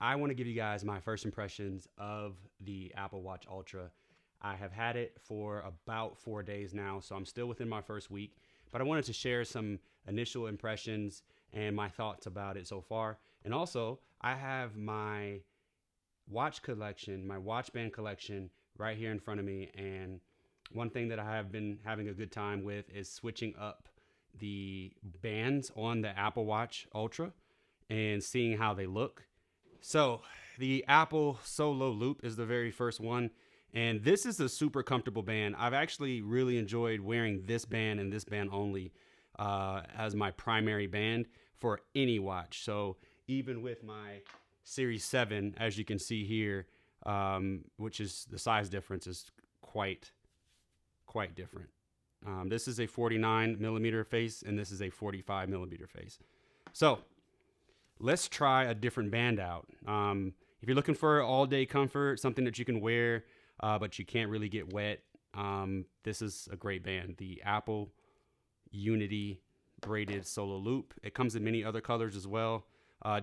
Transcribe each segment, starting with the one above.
I want to give you guys my first impressions of the Apple Watch Ultra. I have had it for about 4 days now, so I'm still within my first week, but I wanted to share some initial impressions and my thoughts about it so far. And also, I have my watch collection, my watch band collection right here in front of me. And one thing that I have been having a good time with is switching up the bands on the Apple Watch Ultra and seeing how they look. So the Apple Solo Loop is the very first one. And this is a super comfortable band. I've actually really enjoyed wearing this band and this band only as my primary band for any watch. So even with my Series 7, as you can see here, which is the size difference is quite different. This is a 49 millimeter face and this is a 45 millimeter face. So let's try a different band out. If you're looking for all day comfort, something that you can wear, but you can't really get wet, this is a great band. The Apple Unity Braided Solo Loop. It comes in many other colors as well.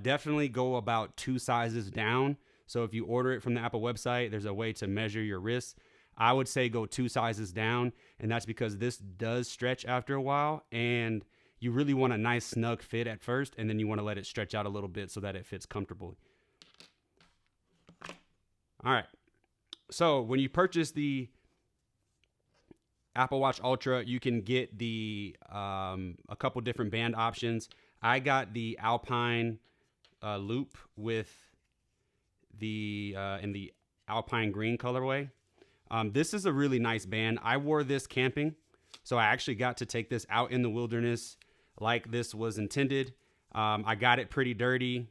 Definitely go about 2 sizes down. So if you order it from the Apple website, there's a way to measure your wrists. I would say go 2 sizes down, and that's because this does stretch after a while, and you really want a nice snug fit at first, and then you want to let it stretch out a little bit so that it fits comfortably. All right. So when you purchase the Apple Watch Ultra, you can get the a couple different band options. I got the Alpine loop with the in the Alpine green colorway. This is a really nice band. I wore this camping, so I actually got to take this out in the wilderness like this was intended. I got it pretty dirty.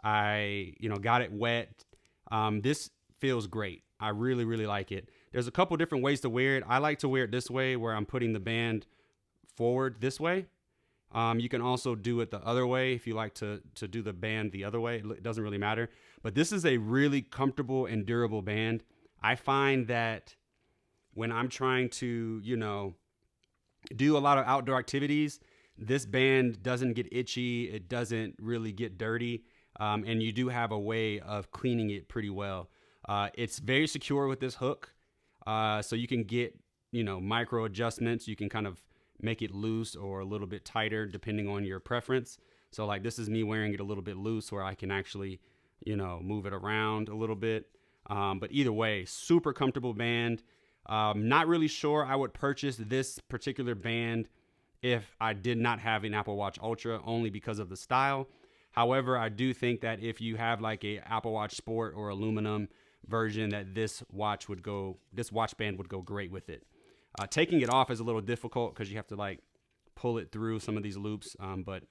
I got it wet. This feels great. I really, really like it. There's a couple different ways to wear it. I like to wear it this way, where I'm putting the band forward this way. You can also do it the other way if you like to do the band the other way. It doesn't really matter. But this is a really comfortable and durable band. I find that when I'm trying to, do a lot of outdoor activities, this band doesn't get itchy. It doesn't really get dirty. And you do have a way of cleaning it pretty well. It's very secure with this hook. So you can get, micro adjustments. You can kind of make it loose or a little bit tighter depending on your preference. So like this is me wearing it a little bit loose where I can actually, move it around a little bit. But either way, super comfortable band. Not really sure I would purchase this particular band if I did not have an Apple Watch Ultra, only because of the style. However, I do think that if you have like a Apple Watch Sport or aluminum version, that this watch band would go great with it. Taking it off is a little difficult because you have to like pull it through some of these loops. But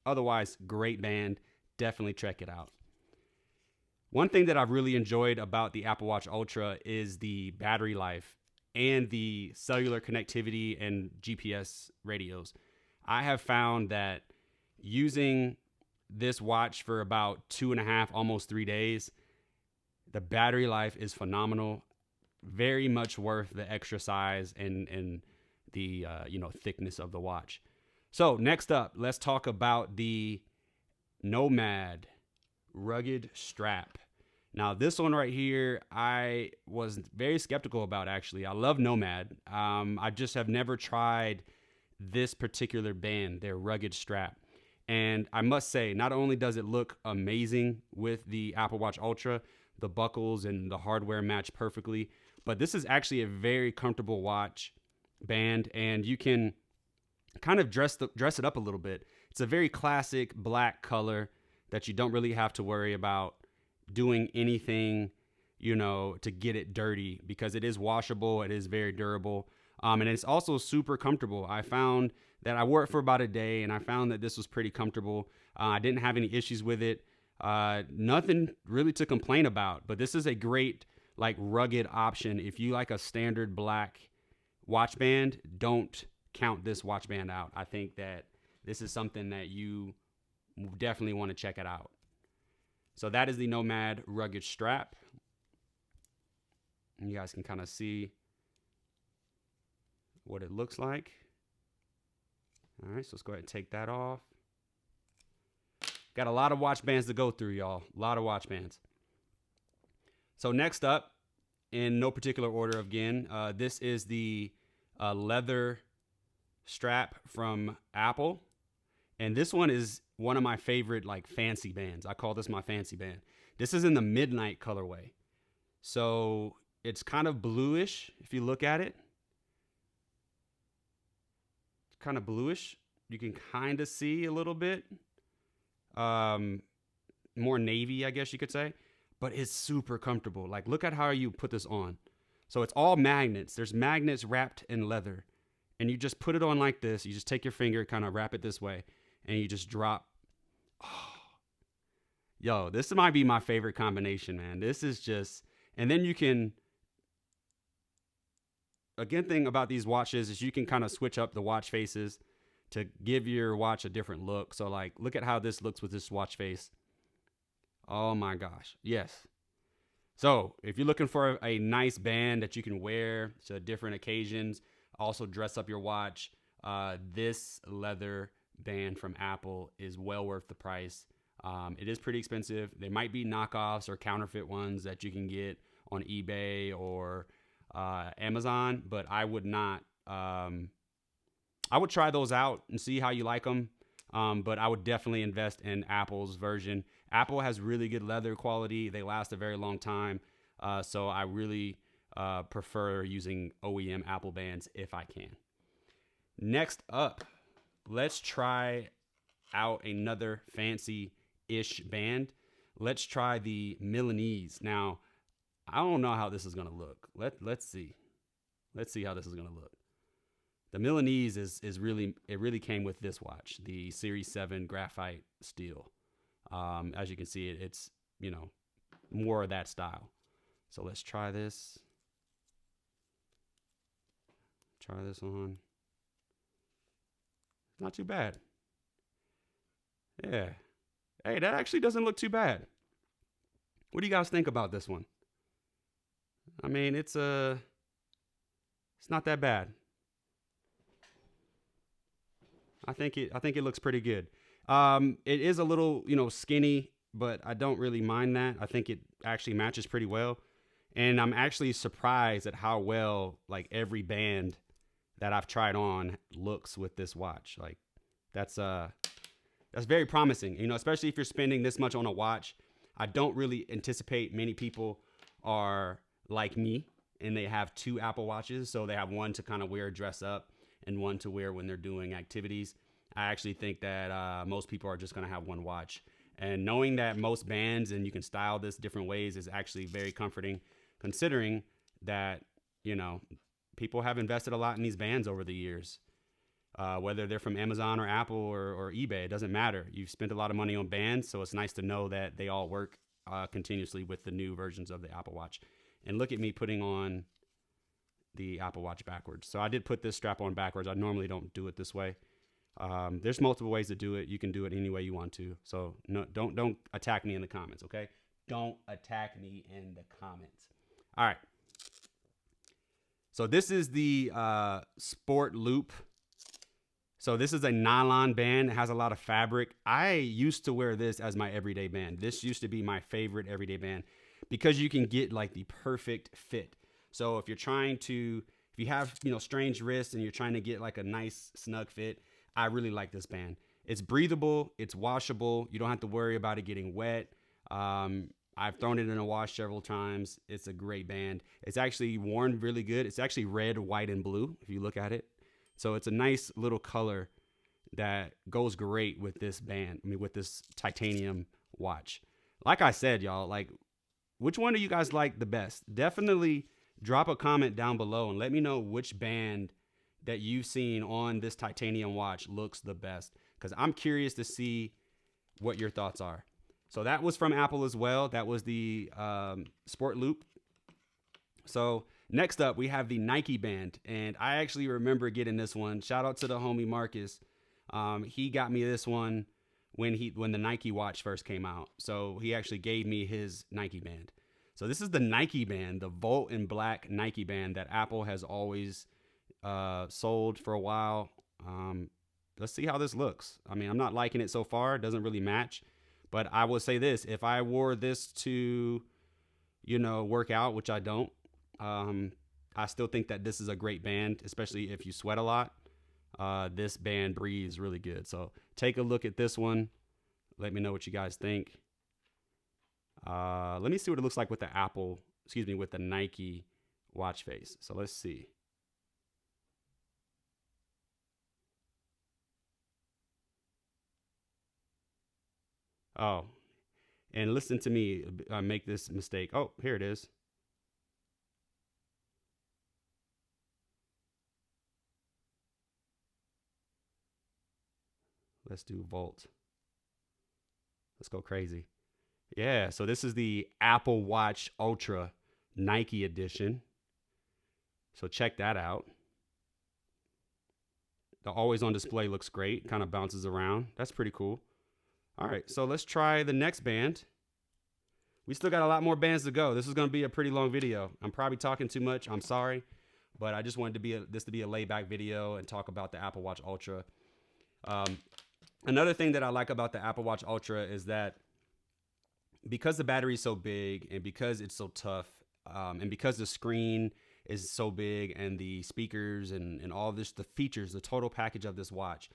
otherwise, great band. Definitely check it out. One thing that I've really enjoyed about the Apple Watch Ultra is the battery life and the cellular connectivity and GPS radios. I have found that using this watch for about 2.5, almost 3 days, the battery life is phenomenal. Very much worth the extra size and the thickness of the watch. So next up, let's talk about the Nomad rugged strap. Now this one right here, I was very skeptical about actually. I love Nomad. I just have never tried this particular band, their rugged strap. And I must say, not only does it look amazing with the Apple Watch Ultra, the buckles and the hardware match perfectly, but this is actually a very comfortable watch band, and you can kind of dress it up a little bit. It's a very classic black color that you don't really have to worry about doing anything, to get it dirty, because it is washable. It is very durable. And it's also super comfortable. I found that I wore it for about a day and I found that this was pretty comfortable. I didn't have any issues with it. Nothing really to complain about, but this is a great like rugged option. If you like a standard black watch band, don't count this watch band out. I think that this is something that you definitely want to check it out. So that is the Nomad rugged strap. And you guys can kind of see what it looks like. All right, so let's go ahead and take that off. Got a lot of watch bands to go through, y'all. A lot of watch bands. So next up, in no particular order again, this is the leather strap from Apple. And this one is one of my favorite like fancy bands. I call this my fancy band. This is in the midnight colorway. So it's kind of bluish if you look at it. It's kind of bluish. You can kind of see a little bit. More navy, I guess you could say. But it's super comfortable. Like, look at how you put this on. So it's all magnets. There's magnets wrapped in leather. And you just put it on like this. You just take your finger, kind of wrap it this way. And you just drop. Oh. Yo, this might be my favorite combination, man. This is just... And then you can... Again, thing about these watches is you can kind of switch up the watch faces to give your watch a different look. So, like, look at how this looks with this watch face. Oh, my gosh. Yes. So, if you're looking for a nice band that you can wear to different occasions, also dress up your watch, this leather band from Apple is well worth the price. It is pretty expensive. There might be knockoffs or counterfeit ones that you can get on eBay or Amazon, but I would not. I would try those out and see how you like them. But I would definitely invest in Apple's version. Apple has really good leather quality. They last a very long time. So I really prefer using OEM Apple bands if I can. Next up, let's try out another fancy-ish band. Let's try the Milanese. Now, I don't know how this is going to look. Let's see. Let's see how this is going to look. The Milanese is really came with this watch, the Series 7 Graphite steel. As you can see, it's, you know, more of that style. So let's try this. Try this on. Not too bad. Yeah. Hey, that actually doesn't look too bad. What do you guys think about this one? I mean, it's not that bad. I think it looks pretty good. It is a little, skinny, but I don't really mind that. I think it actually matches pretty well. And I'm actually surprised at how well, like, every band that I've tried on looks with this watch. Like, that's very promising, especially if you're spending this much on a watch. I don't really anticipate many people are like me and they have two Apple Watches. So they have one to kind of wear, dress up, and one to wear when they're doing activities. I actually think that most people are just going to have one watch. And knowing that most bands and you can style this different ways is actually very comforting, considering that, people have invested a lot in these bands over the years. Whether they're from Amazon or Apple or eBay, it doesn't matter. You've spent a lot of money on bands, so it's nice to know that they all work continuously with the new versions of the Apple Watch. And look at me putting on the Apple Watch backwards. So I did put this strap on backwards. I normally don't do it this way. There's multiple ways to do it. You can do it any way you want to. So no, don't attack me in the comments, okay? Don't attack me in the comments. All right. So this is the Sport Loop. So this is a nylon band. It has a lot of fabric. I used to wear this as my everyday band. This used to be my favorite everyday band because you can get like the perfect fit. So if you have, strange wrists and you're trying to get like a nice snug fit, I really like this band. It's breathable. It's washable. You don't have to worry about it getting wet. I've thrown it in a wash several times. It's a great band. It's actually worn really good. It's actually red, white, and blue if you look at it. So it's a nice little color that goes great with this band. With this titanium watch. Like I said, y'all, like, which one do you guys like the best? Definitely drop a comment down below and let me know which band that you've seen on this titanium watch looks the best, because I'm curious to see what your thoughts are. So that was from Apple as well. That was the Sport Loop. So next up, we have the Nike band. And I actually remember getting this one. Shout out to the homie Marcus. He got me this one when the Nike watch first came out. So he actually gave me his Nike band. So this is the Nike band, the Volt in black Nike band that Apple has always sold for a while. Let's see how this looks. I mean, I'm not liking it so far. It doesn't really match. But I will say this, if I wore this to, work out, which I don't, I still think that this is a great band, especially if you sweat a lot. This band breathes really good. So take a look at this one. Let me know what you guys think. Let me see what it looks like with with the Nike watch face. So let's see. Oh, and listen to me make this mistake. Oh, here it is. Let's do Volt. Let's go crazy. Yeah, so this is the Apple Watch Ultra Nike edition. So check that out. The always on display looks great, kind of bounces around. That's pretty cool. All right, so let's try the next band. We still got a lot more bands to go. This is going to be a pretty long video. I'm probably talking too much. I'm sorry, but I just wanted this to be a laid back video and talk about the Apple Watch Ultra. Another thing that I like about the Apple Watch Ultra is that because the battery is so big and because it's so tough, and because the screen is so big and the speakers and all this, the features, the total package of this watch,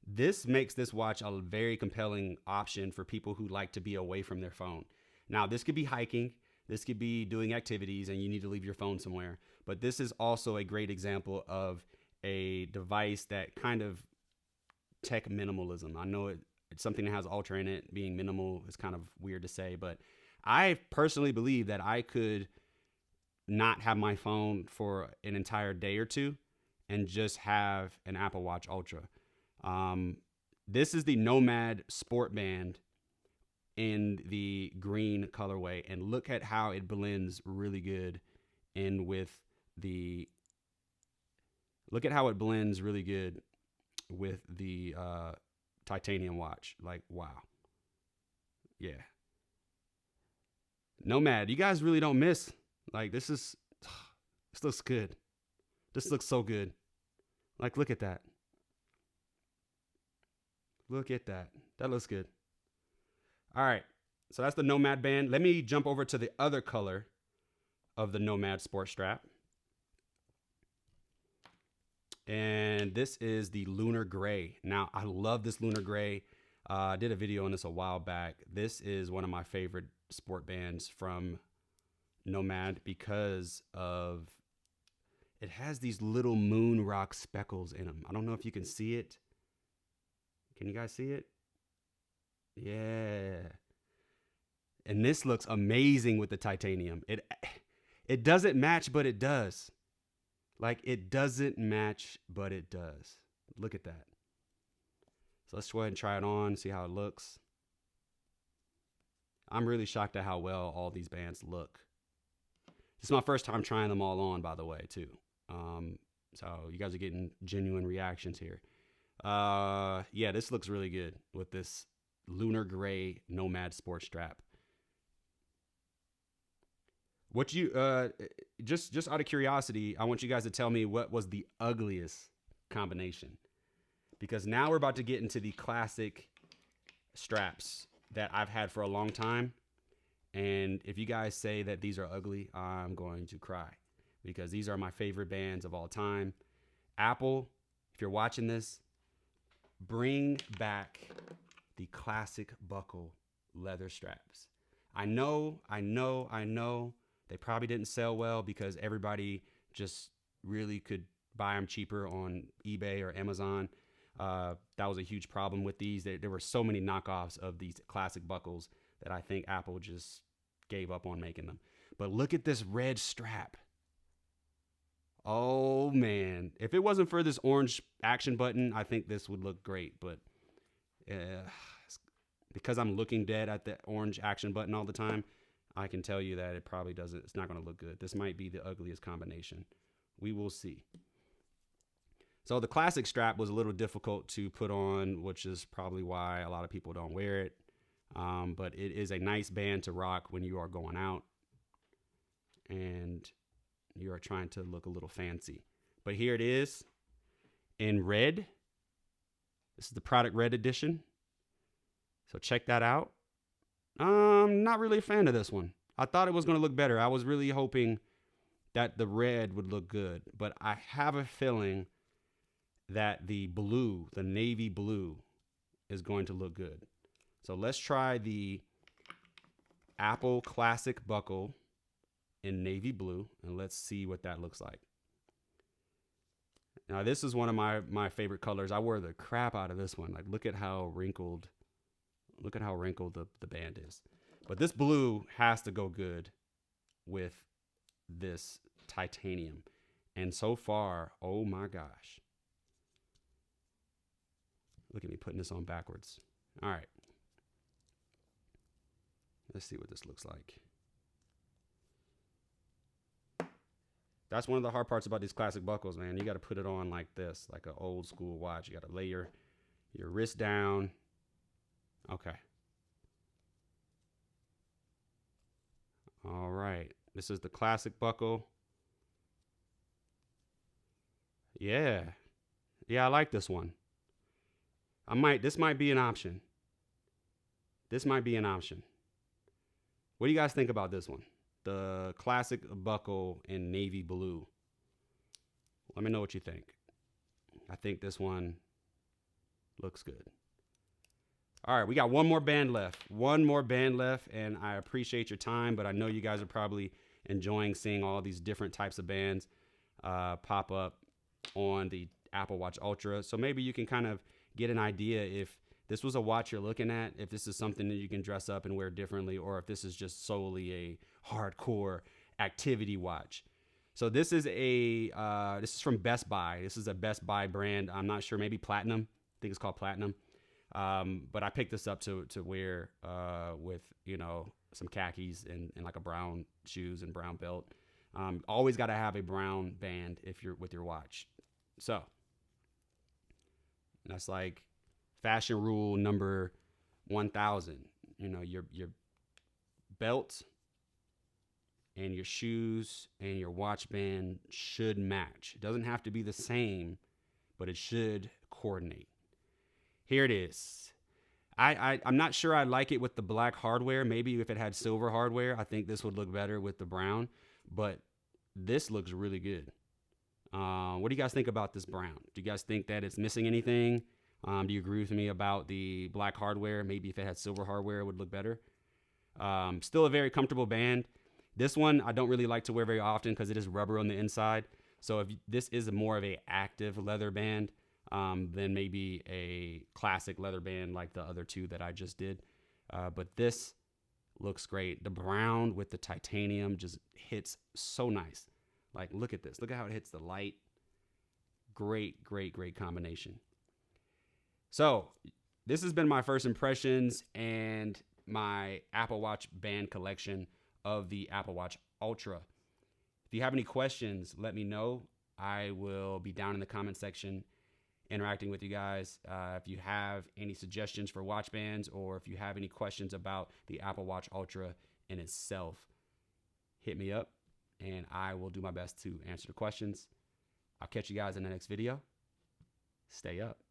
this makes this watch a very compelling option for people who like to be away from their phone. Now, this could be hiking, this could be doing activities and you need to leave your phone somewhere, but this is also a great example of a device that kind of tech minimalism. I know it's something that has Ultra in it. Being minimal is kind of weird to say, but I personally believe that I could not have my phone for an entire day or two and just have an Apple Watch Ultra. This is the Nomad Sport Band in the green colorway, and look at how it blends really good in with the titanium watch. Like, wow. Yeah. Nomad, you guys really don't miss. Like, this looks good. This looks so good. Like, look at that. Look at that. That looks good. All right. So that's the Nomad band. Let me jump over to the other color of the Nomad Sport Strap. And this is the Lunar Gray. Now, I love this Lunar Gray. I did a video on this a while back. This is one of my favorite sport bands from Nomad because of it has these little moon rock speckles in them. I don't know if you can see it. Can you guys see it? Yeah. And this looks amazing with the titanium. It doesn't match, but it does. Like, it doesn't match, but it does. Look at that. So let's go ahead and try it on, see how it looks. I'm really shocked at how well all these bands look. This is my first time trying them all on, by the way, too. So you guys are getting genuine reactions here. Yeah, this looks really good with this Lunar Gray Nomad Sport Strap. What you just out of curiosity, I want you guys to tell me what was the ugliest combination, because now we're about to get into the classic straps that I've had for a long time, and if you guys say that these are ugly, I'm going to cry, because these are my favorite bands of all time. Apple, if you're watching this, bring back the classic buckle leather straps. I know. They probably didn't sell well because everybody just really could buy them cheaper on eBay or Amazon. That was a huge problem with these. There were so many knockoffs of these classic buckles that I think Apple just gave up on making them. But look at this red strap. Oh, man. If it wasn't for this orange action button, I think this would look great. But because I'm looking dead at the orange action button all the time, I can tell you that it probably doesn't. It's not going to look good. This might be the ugliest combination. We will see. So the classic strap was a little difficult to put on, which is probably why a lot of people don't wear it. But it is a nice band to rock when you are going out and you are trying to look a little fancy. But here it is in red. This is the product red edition. So check that out. Not really a fan of this one. I thought it was going to look better. I was really hoping that the red would look good, but I have a feeling that the blue, the navy blue, is going to look good. So let's try the Apple Classic buckle in navy blue, and let's see what that looks like. Now, this is one of my favorite colors. I wore the crap out of this one. Like, look at how wrinkled the band is. But this blue has to go good with this titanium. And so far, oh my gosh. Look at me putting this on backwards. All right. Let's see what this looks like. That's one of the hard parts about these classic buckles, man. You got to put it on like this, like an old school watch. You got to lay your wrist down. Okay. All right. This is the classic buckle. Yeah. Yeah, I like this one. This might be an option. This might be an option. What do you guys think about this one? The classic buckle in navy blue. Let me know what you think. I think this one looks good. All right, we got one more band left. And I appreciate your time, but I know you guys are probably enjoying seeing all these different types of bands pop up on the Apple Watch Ultra. So maybe you can kind of get an idea if this was a watch you're looking at, if this is something that you can dress up and wear differently, or if this is just solely a hardcore activity watch. So this is this is from Best Buy. This is a Best Buy brand. I'm not sure, maybe Platinum. I think it's called Platinum. But I picked this up to wear with, some khakis and like a brown shoes and brown belt. Always got to have a brown band if you're with your watch. So that's like fashion rule number 1000. Your belt and your shoes and your watch band should match. It doesn't have to be the same, but it should coordinate. Here it is. I'm not sure I like it with the black hardware. Maybe if it had silver hardware, I think this would look better with the brown. But this looks really good. What do you guys think about this brown? Do you guys think that it's missing anything? Do you agree with me about the black hardware? Maybe if it had silver hardware, it would look better. Still a very comfortable band. This one I don't really like to wear very often because it is rubber on the inside. So if this is more of a active leather band, than maybe a classic leather band like the other two that I just did. But this looks great. The brown with the titanium just hits so nice. Like, look at this. Look at how it hits the light. Great, great, great combination. So this has been my first impressions and my Apple Watch band collection of the Apple Watch Ultra. If you have any questions, let me know. I will be down in the comment section interacting with you guys. If you have any suggestions for watch bands, or if you have any questions about the Apple Watch Ultra in itself, hit me up and I will do my best to answer the questions. I'll catch you guys in the next video. Stay up.